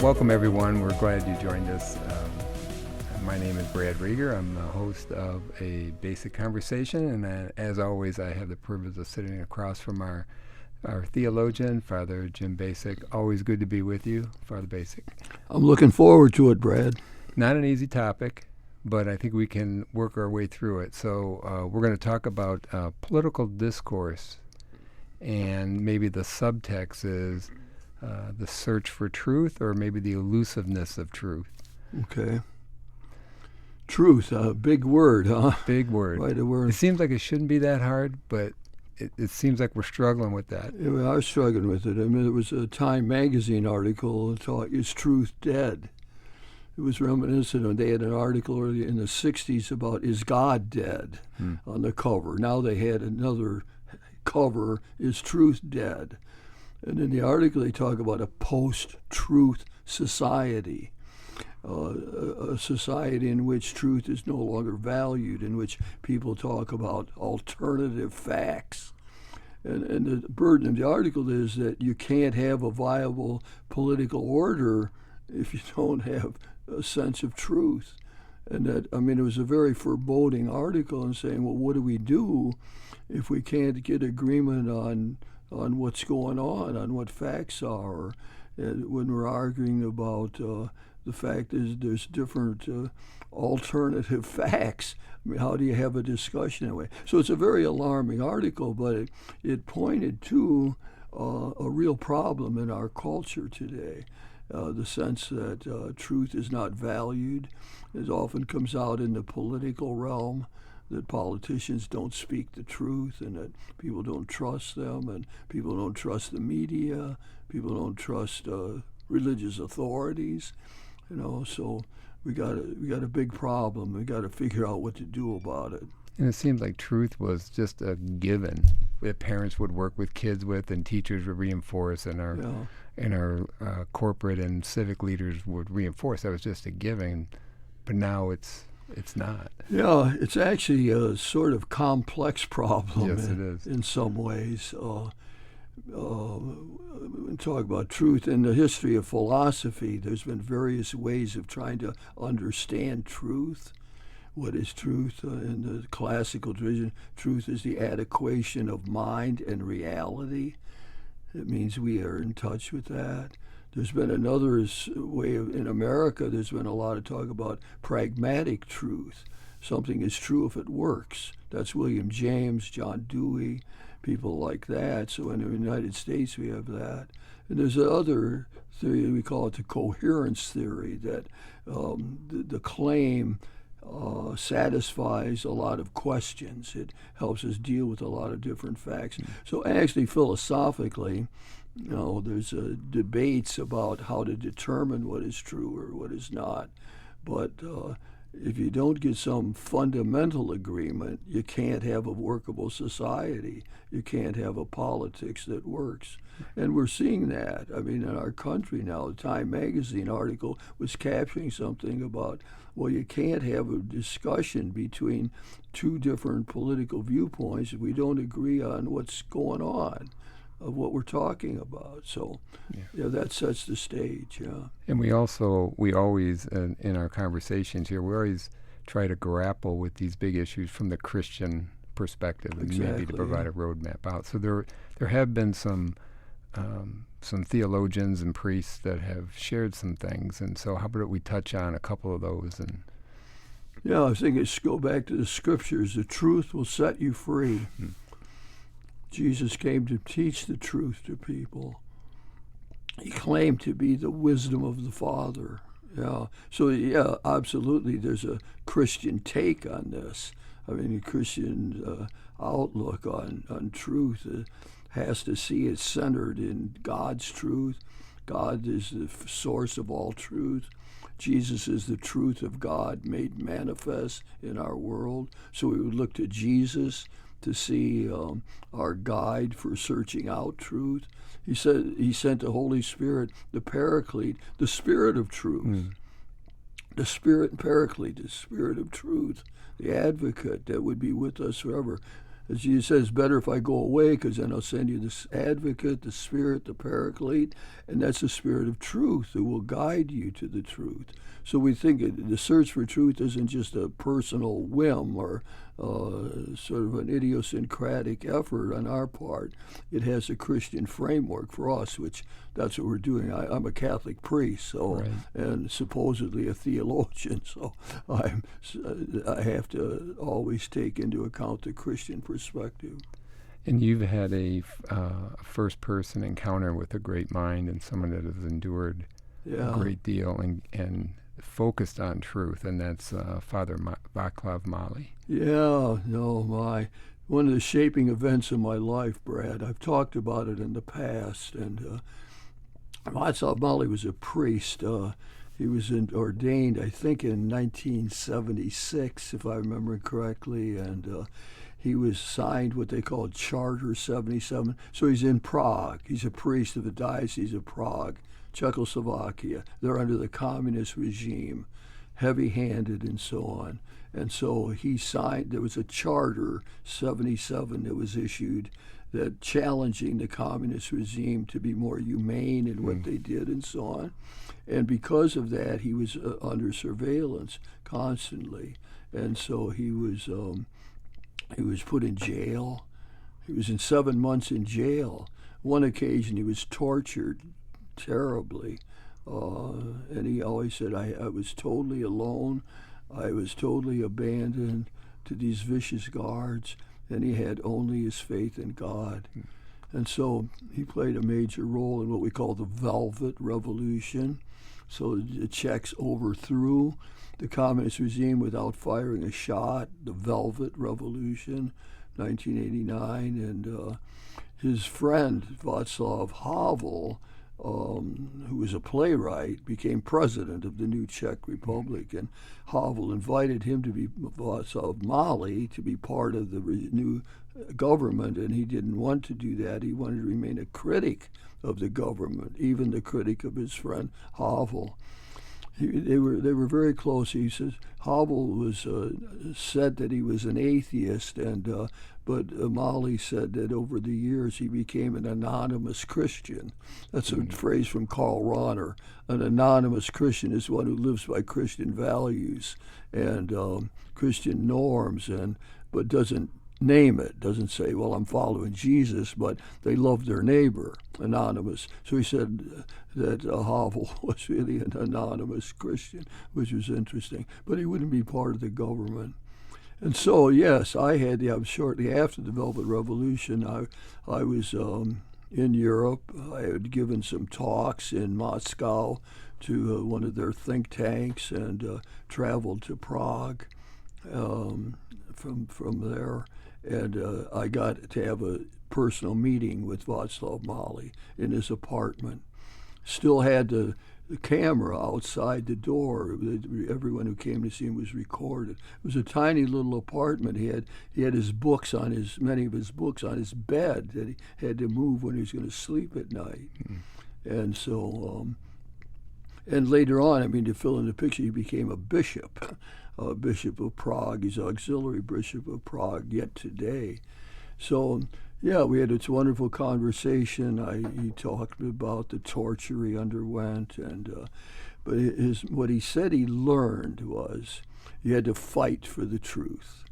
Welcome, everyone. We're glad you joined us. My name is Brad Rieger. I'm the host of A Basic Conversation, and as always, I have the privilege of sitting across from our theologian, Father Jim Bacik. Always good to be with you, Father Bacik. I'm looking forward to it, Brad. Not an easy topic, but I think we can work our way through it. So we're going to talk about political discourse, and maybe the subtext is the search for truth, or maybe the elusiveness of truth. Okay. Truth, a big word, huh? Big word. Right, a word. It seems like it shouldn't be that hard, but it seems like we're struggling with that. Yeah, we are struggling with it. I mean, there was a Time magazine article taught, "Is Truth Dead?" It was reminiscent of, they had an article early in the 60s about, "Is God Dead?" on the cover. Now they had another cover, "Is Truth Dead?" And in the article, they talk about a post-truth society, a society in which truth is no longer valued, in which people talk about alternative facts. And the burden of the article is that you can't have a viable political order if you don't have a sense of truth. And that, I mean, it was a very foreboding article and saying, well, what do we do if we can't get agreement on what's going on what facts are, when we're arguing about the fact is there's different alternative facts. I mean, how do you have a discussion that way? So it's a very alarming article, but it pointed to a real problem in our culture today. The sense that truth is not valued. It often comes out in the political realm, that politicians don't speak the truth, and that people don't trust them, and people don't trust the media, people don't trust religious authorities, so we got a big problem. We got to figure out what to do about it. And it seems like truth was just a given that parents would work with kids with, and teachers would reinforce, and our corporate and civic leaders would reinforce. That was just a given, but now it's not. Yeah, it's actually a sort of complex problem. Yes, it is. In some ways. Talk about truth. In the history of philosophy, there's been various ways of trying to understand truth. What is truth? In the classical tradition, truth is the adequation of mind and reality. It means we are in touch with that. There's been another way in America, there's been a lot of talk about pragmatic truth. Something is true if it works. That's William James, John Dewey, people like that. So in the United States we have that. And there's another theory, we call it the coherence theory, that the claim satisfies a lot of questions. It helps us deal with a lot of different facts. So actually, philosophically, there's debates about how to determine what is true or what is not. But if you don't get some fundamental agreement, you can't have a workable society. You can't have a politics that works. And we're seeing that. I mean, in our country now, the Time magazine article was capturing something about, well, you can't have a discussion between two different political viewpoints if we don't agree on what's going on, of what we're talking about. So, that sets the stage. Yeah. And we always, in our conversations here, we always try to grapple with these big issues from the Christian perspective, and maybe to provide a roadmap out. So there have been some theologians and priests that have shared some things, and so how about we touch on a couple of those? And I think it's go back to the scriptures. The truth will set you free. Jesus came to teach the truth to people. He claimed to be the wisdom of the Father. So absolutely, there's a Christian take on this. I mean, a Christian outlook on truth has to see it centered in God's truth. God is the source of all truth. Jesus is the truth of God made manifest in our world. So we would look to Jesus to see our guide for searching out truth. He said he sent the Holy Spirit, the Paraclete, the Spirit of truth. The Spirit Paraclete, the Spirit of truth, the Advocate that would be with us forever. As Jesus says, better if I go away, because then I'll send you this advocate, the Spirit, the Paraclete, and that's the Spirit of truth who will guide you to the truth. So we think the search for truth isn't just a personal whim or sort of an idiosyncratic effort on our part. It has a Christian framework for us, which that's what we're doing. I'm a Catholic priest, so Right. and supposedly a theologian, so I have to always take into account the Christian perspective. And you've had a first-person encounter with a great mind and someone that has endured a great deal and focused on truth, and that's Father Vaclav Mali. Yeah, no, one of the shaping events of my life, Brad. I've talked about it in the past, and Václav Mali was a priest. He was ordained, I think, in 1976, if I remember correctly, and he was signed what they called Charter 77. So he's in Prague. He's a priest of the Diocese of Prague, Czechoslovakia. They're under the communist regime, heavy-handed and so on. And so he signed, there was a Charter 77 that was issued that challenging the communist regime to be more humane in what they did and so on. And because of that, he was under surveillance constantly. And so he was put in jail. He was in 7 months in jail. One occasion he was tortured terribly. And he always said, I was totally alone. I was totally abandoned to these vicious guards, and he had only his faith in God. And so he played a major role in what we call the Velvet Revolution. So the Czechs overthrew the communist regime without firing a shot, the Velvet Revolution, 1989. And his friend, Václav Havel, who was a playwright, became president of the new Czech Republic, and Havel invited him to be Václav Mali to be part of the new government, and he didn't want to do that. He wanted to remain a critic of the government, even the critic of his friend Havel. They were very close. He says Havel was said that he was an atheist, and but Mali said that over the years he became an anonymous Christian. That's a phrase from Karl Rahner. An anonymous Christian is one who lives by Christian values and Christian norms, but doesn't name it, doesn't say, well, I'm following Jesus, but they love their neighbor, anonymous. So he said that Havel was really an anonymous Christian, which was interesting, but he wouldn't be part of the government. And so, yes, I had shortly after the Velvet Revolution, I was in Europe. I had given some talks in Moscow to one of their think tanks and traveled to Prague from there. And I got to have a personal meeting with Václav Mali in his apartment. Still had the camera outside the door. Everyone who came to see him was recorded. It was a tiny little apartment. He had his books on many of his books on his bed that he had to move when he was going to sleep at night. And so, and later on, I mean, to fill in the picture, he became a bishop. Bishop of Prague. He's auxiliary bishop of Prague yet today. So, yeah, we had this wonderful conversation. He talked about the torture he underwent, but what he said he learned was you had to fight for the truth.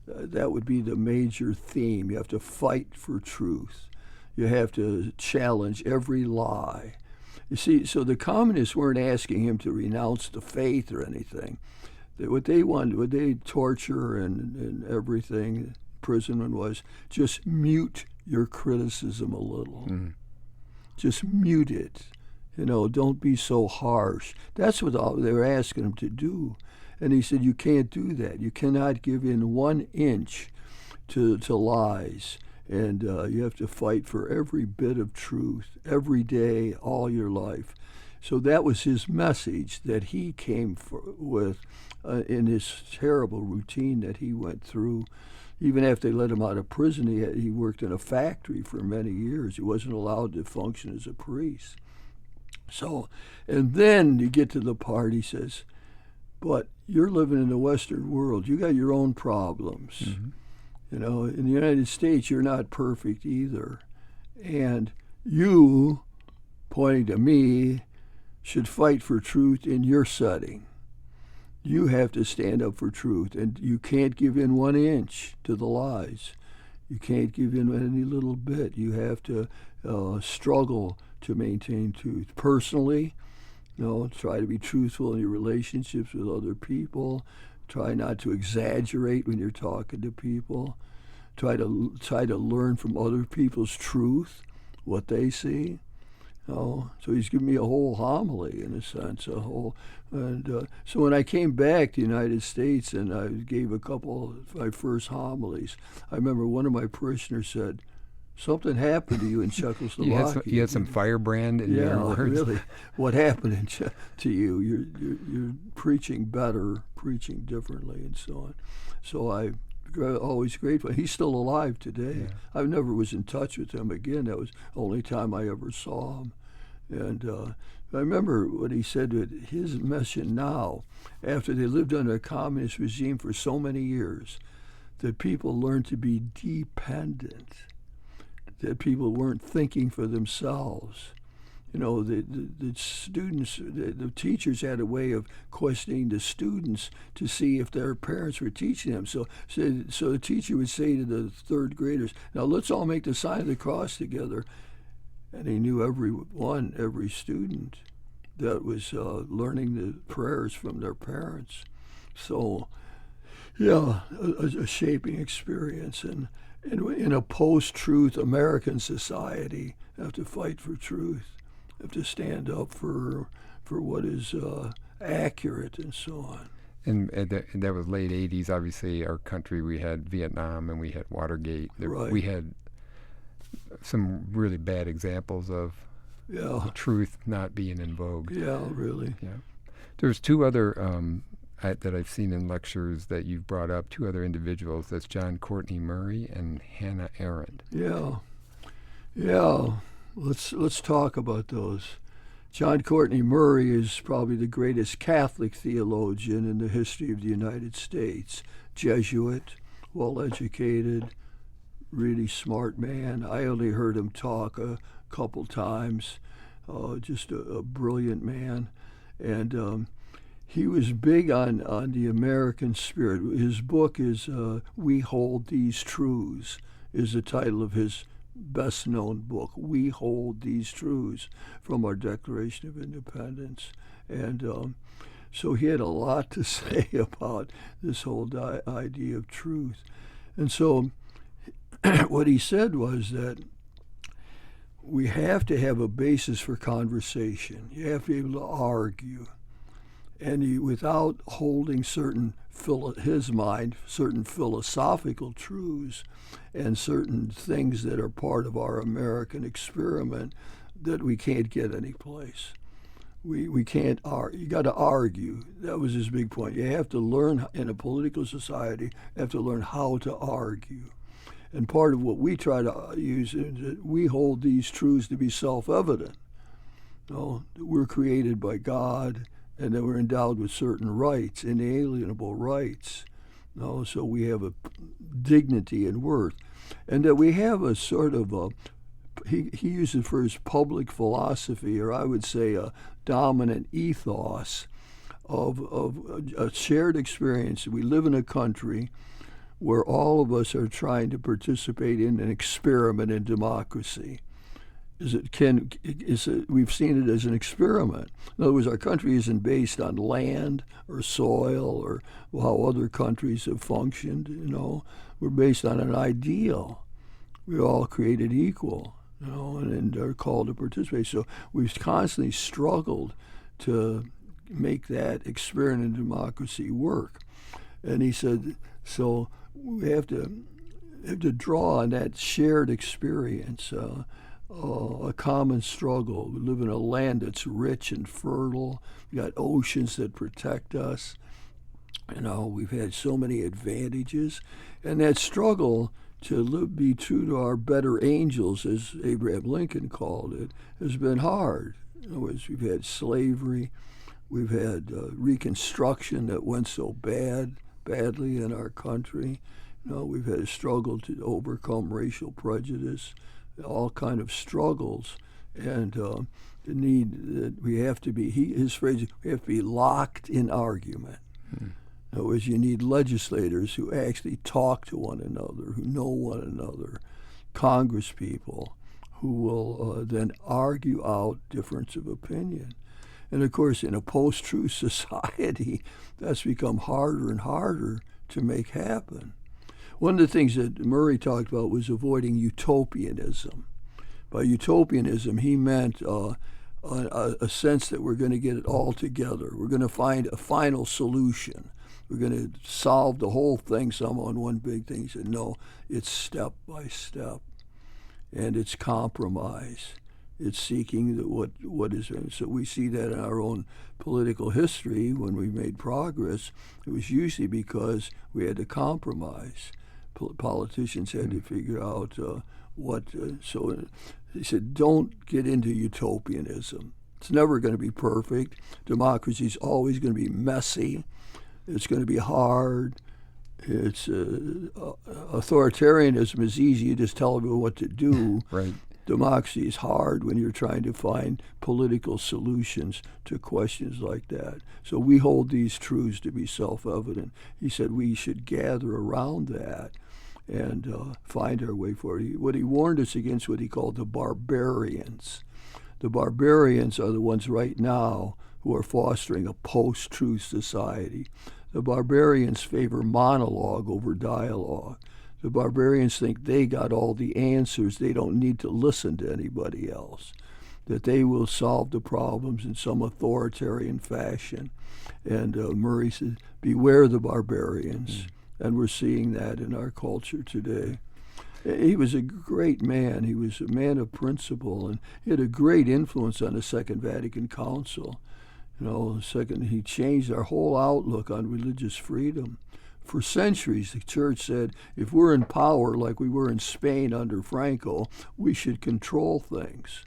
That would be the major theme. You have to fight for truth. You have to challenge every lie. You see, so the communists weren't asking him to renounce the faith or anything. What they wanted, what they torture and everything, imprisonment was just mute your criticism a little. Just mute it. Don't be so harsh. That's what they were asking him to do. And he said, you can't do that. You cannot give in 1 inch to lies. And you have to fight for every bit of truth, every day, all your life. So that was his message that he came with in his terrible routine that he went through. Even after they let him out of prison, he worked in a factory for many years. He wasn't allowed to function as a priest. So, and then you get to the part, he says, but you're living in the Western world. You got your own problems. You know, in the United States, you're not perfect either. And you, pointing to me, should fight for truth in your setting. You have to stand up for truth, and you can't give in 1 inch to the lies. You can't give in any little bit. You have to struggle to maintain truth. Personally, try to be truthful in your relationships with other people. Try not to exaggerate when you're talking to people. Try to learn from other people's truth, what they see. So he's given me a whole homily, in a sense, so when I came back to the United States and I gave a couple of my first homilies, I remember one of my parishioners said, "Something happened to you in Czechoslovakia." You had some firebrand in your words. Really. What happened to you? You're preaching better, preaching differently, and so on. So I'm always grateful. He's still alive today. Yeah. I never was in touch with him again. That was the only time I ever saw him. And I remember what he said with his mission now, after they lived under a communist regime for so many years, that people learned to be dependent, that people weren't thinking for themselves. The students, the teachers had a way of questioning the students to see if their parents were teaching them. So the teacher would say to the third graders, "Now let's all make the sign of the cross together." And he knew every student that was learning the prayers from their parents. So, a shaping experience. And in a post-truth American society, have to fight for truth, have to stand up for what is accurate, and so on. And that was late 80s. Obviously, our country, we had Vietnam and we had Watergate. Right. We had some really bad examples of truth not being in vogue. Yeah, really. Yeah. There's two other that I've seen in lectures that you've brought up, two other individuals. That's John Courtney Murray and Hannah Arendt. Yeah. Let's talk about those. John Courtney Murray is probably the greatest Catholic theologian in the history of the United States. Jesuit, well-educated, really smart man. I only heard him talk a couple times. Just a brilliant man. And he was big on the American spirit. His book is We Hold These Truths, is the title of his best-known book. We Hold These Truths, from our Declaration of Independence. And so he had a lot to say about this whole idea of truth. And so what he said was that we have to have a basis for conversation. You have to be able to argue. And without holding certain philosophical truths and certain things that are part of our American experiment, that we can't get any place. We can't argue. You got to argue. That was his big point. You have to learn, in a political society, you have to learn how to argue. And part of what we try to use is that we hold these truths to be self-evident. We're created by God, and that we're endowed with certain rights, inalienable rights. So we have a dignity and worth. And that we have a sort of he used it for his public philosophy, or I would say a dominant ethos of a shared experience. We live in a country where all of us are trying to participate in an experiment in democracy. We've seen it as an experiment. In other words, our country isn't based on land or soil or how other countries have functioned. We're based on an ideal. We're all created equal, and are called to participate. So we've constantly struggled to make that experiment in democracy work. And he said, so we have to draw on that shared experience, a common struggle. We live in a land that's rich and fertile. We've got oceans that protect us. We've had so many advantages. And that struggle to be true to our better angels, as Abraham Lincoln called it, has been hard. In other words, we've had slavery. We've had Reconstruction that went so badly in our country. We've had a struggle to overcome racial prejudice, all kind of struggles, and the need that we have to be, his phrase, we have to be locked in argument. In other words, you need legislators who actually talk to one another, who know one another, Congress people who will then argue out difference of opinion. And of course, in a post-truth society, that's become harder and harder to make happen. One of the things that Murray talked about was avoiding utopianism. By utopianism, he meant a sense that we're going to get it all together. We're going to find a final solution. We're going to solve the whole thing somehow in one big thing. He said, no, it's step by step, and it's compromise. It's seeking what is. So we see that in our own political history. When we made progress, it was usually because we had to compromise. Politicians had to figure out so he said, don't get into utopianism. It's never going to be perfect. Democracy is always going to be messy. It's going to be hard. It's authoritarianism is easy. You just tell everyone what to do. Right. Democracy is hard when you're trying to find political solutions to questions like that. So we hold these truths to be self-evident. He said we should gather around that and find our way forward. What he warned us against, what he called the barbarians. The barbarians are the ones right now who are fostering a post-truth society. The barbarians favor monologue over dialogue. The barbarians think they got all the answers. They don't need to listen to anybody else, that they will solve the problems in some authoritarian fashion. And Murray said, beware the barbarians. And we're seeing that in our culture today. He was a great man. He was a man of principle, and he had a great influence on the Second Vatican Council. He changed our whole outlook on religious freedom. For centuries, the church said, if we're in power like we were in Spain under Franco, we should control things.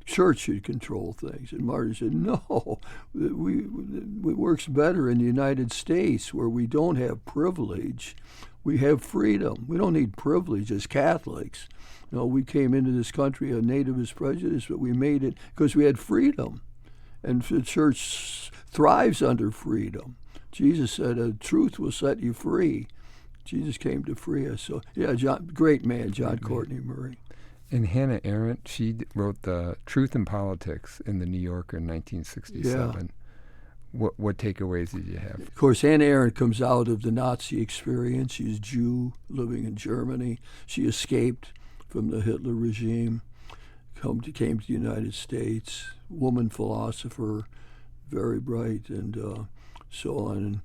Church should control things. And Martin said, no, it works better in the United States where we don't have privilege. We have freedom. We don't need privilege as Catholics. We came into this country a nativist prejudice, but we made it because we had freedom. And the church thrives under freedom. Jesus said, truth will set you free. Jesus came to free us. So, great man, John Courtney Murray. And Hannah Arendt, she wrote The Truth in Politics in the New Yorker in 1967. Yeah. What takeaways did you have? Of course, Hannah Arendt comes out of the Nazi experience. She's a Jew living in Germany. She escaped from the Hitler regime, came to the United States, woman philosopher, very bright, and so on.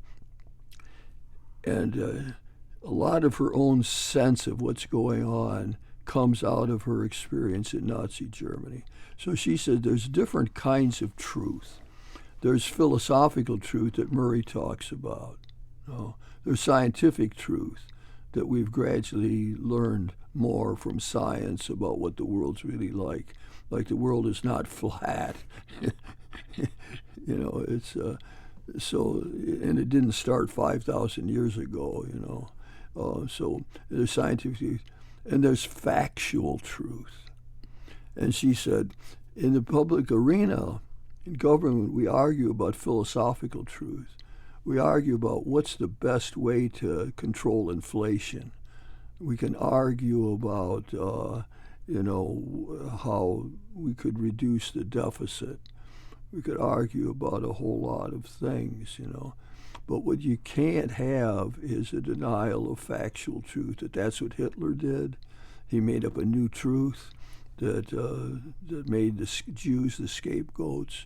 And a lot of her own sense of what's going on comes out of her experience in Nazi Germany. So she said there's different kinds of truth. There's philosophical truth that Murray talks about. There's scientific truth that we've gradually learned more from science about what the world's really like. Like the world is not flat. It's and it didn't start 5,000 years ago. So there's scientific truth. And there's factual truth. And she said, in the public arena, in government, we argue about philosophical truth. We argue about what's the best way to control inflation. We can argue about, how we could reduce the deficit. We could argue about a whole lot of things, But what you can't have is a denial of factual truth, that's what Hitler did. He made up a new truth that made the Jews the scapegoats,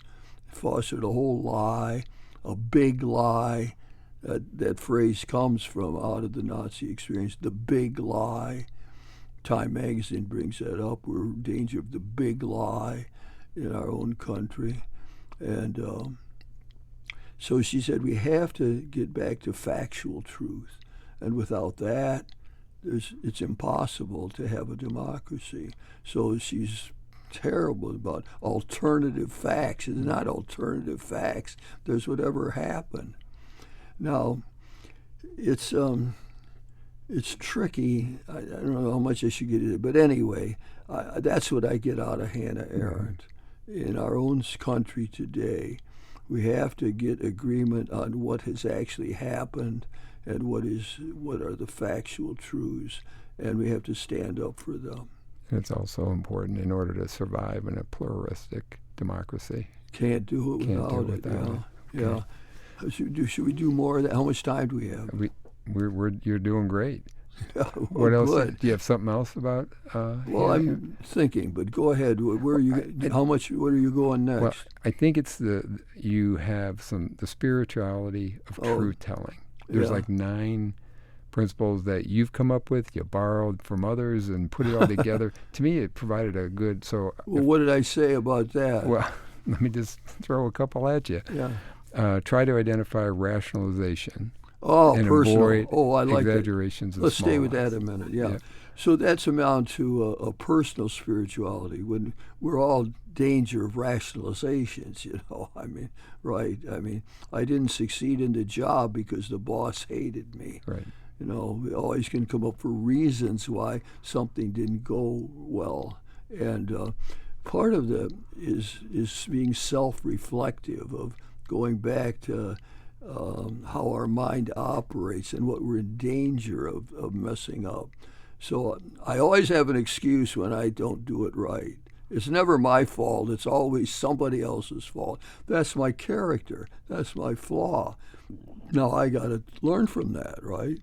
fostered a whole lie, a big lie. That phrase comes from out of the Nazi experience, the big lie. Time magazine brings that up. We're in danger of the big lie in our own country. And so she said we have to get back to factual truth. And without that, it's impossible to have a democracy. So she's terrible about alternative facts. It's not alternative facts. There's whatever happened. Now, it's it's tricky. I don't know how much I should get into it, but anyway, that's what I get out of Hannah Arendt. In our own country today, we have to get agreement on what has actually happened and what are the factual truths, and we have to stand up for them. It's also important in order to survive in a pluralistic democracy. Can't do it without it. Yeah. Okay. Yeah. Should we do more of that? How much time do we have? You're doing great. Yeah, well, what else? good. Do you have something else about? Well, I'm thinking, but go ahead. Where are you? How much? Where are you going next? Well, I think it's you have the spirituality of truth telling. There's like 9 principles that you've come up with, you borrowed from others and put it all together. To me, it provided a good. Well, what did I say about that? Well, let me just throw a couple at you. Yeah. Try to identify rationalization. Oh, and personal. Avoid I like exaggerations. Let's stay with ones. that a minute. Yeah. So that's amount to a personal spirituality. When we're all danger of rationalizations, I mean, right? I mean, I didn't succeed in the job because the boss hated me. Right. We always can come up for reasons why something didn't go well, and part of that is being self-reflective, of going back to how our mind operates and what we're in danger of messing up. So I always have an excuse when I don't do it right. It's never my fault. It's always somebody else's fault. That's my character. That's my flaw. Now I got to learn from that, right?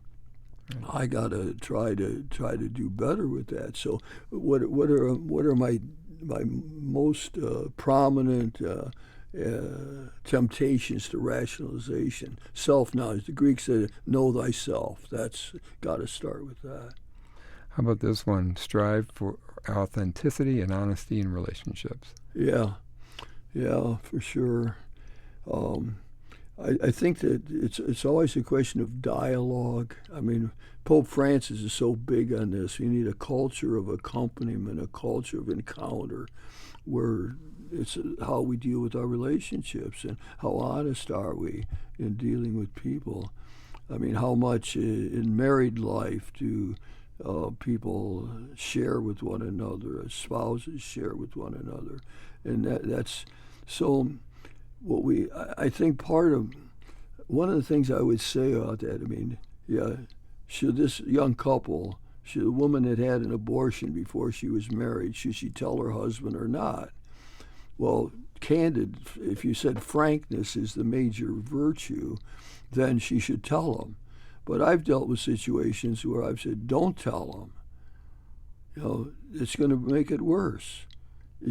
I got to try to do better with that. So what are my most prominent temptations to rationalization? Self-knowledge. The Greeks said, "Know thyself." That's got to start with that. How about this one? Strive for authenticity and honesty in relationships. Yeah, for sure. I think that it's always a question of dialogue. I mean, Pope Francis is so big on this. You need a culture of accompaniment, a culture of encounter, where it's how we deal with our relationships and how honest are we in dealing with people. I mean, how much in married life do people share with one another, spouses share with one another, and that's so. I think one of the things I would say about that, I mean, should this young couple, should a woman that had an abortion before she was married, should she tell her husband or not? Well, if you said frankness is the major virtue, then she should tell him. But I've dealt with situations where I've said, don't tell him. It's going to make it worse.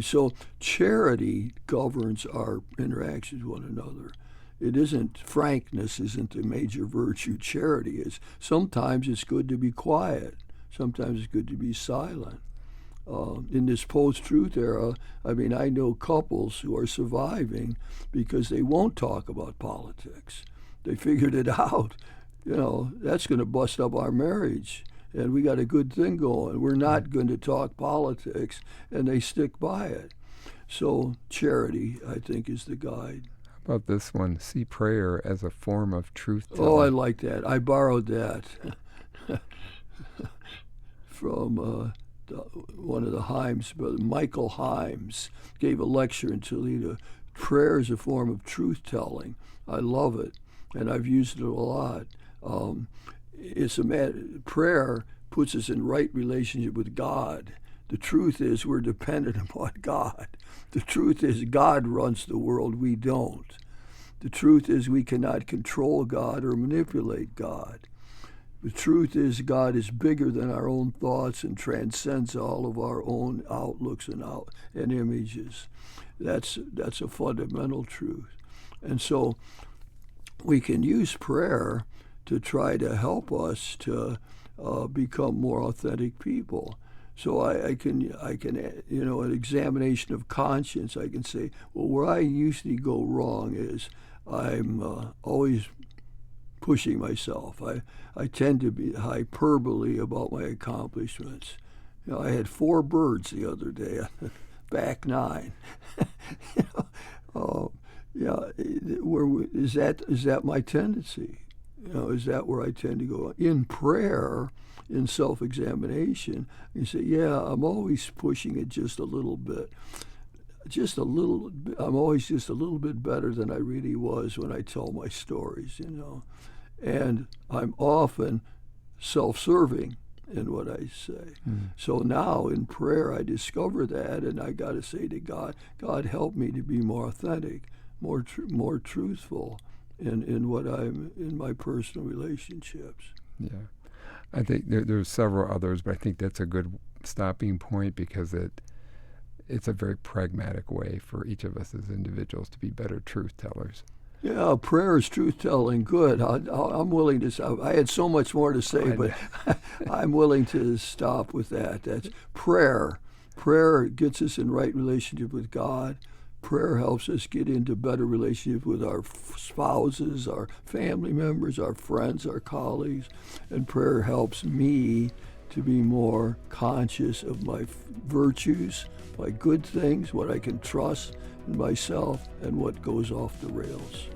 So charity governs our interactions with one another. Frankness isn't the major virtue. Charity is. Sometimes it's good to be quiet. Sometimes it's good to be silent. In this post-truth era, I mean, I know couples who are surviving because they won't talk about politics. They figured it out. That's going to bust up our marriage. And we got a good thing going. We're not going to talk politics, and they stick by it. So charity, I think, is the guide. How about this one? See prayer as a form of truth-telling. Oh, I like that. I borrowed that from one of the Himes, Brother Michael Himes gave a lecture in Toledo. Prayer is a form of truth-telling. I love it, and I've used it a lot. Prayer puts us in right relationship with God. The truth is we're dependent upon God. The truth is God runs the world, we don't. The truth is we cannot control God or manipulate God. The truth is God is bigger than our own thoughts and transcends all of our own outlooks and images. That's a fundamental truth. And so we can use prayer to try to help us to become more authentic people. So I can an examination of conscience, I can say, well, where I usually go wrong is I'm always pushing myself. I tend to be hyperbole about my accomplishments. I had 4 birds the other day, back 9. Is that my tendency? Is that where I tend to go? In prayer, in self-examination, you say, yeah, I'm always pushing it just a little bit. I'm always just a little bit better than I really was when I tell my stories, And I'm often self-serving in what I say. So now in prayer I discover that, and I got to say to God, God, help me to be more authentic, more truthful in what I'm in my personal relationships. Yeah. I think there's several others, but I think that's a good stopping point because it's a very pragmatic way for each of us as individuals to be better truth tellers. Yeah, prayer is truth-telling. Good. I'm willing to. I had so much more to say, but I'm willing to stop with that. That's prayer. Prayer gets us in right relationship with God. Prayer helps us get into better relationship with our spouses, our family members, our friends, our colleagues. And prayer helps me to be more conscious of my virtues, my good things, what I can trust in myself, and what goes off the rails.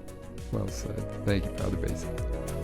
Well said. Thank you, Fr Bacik.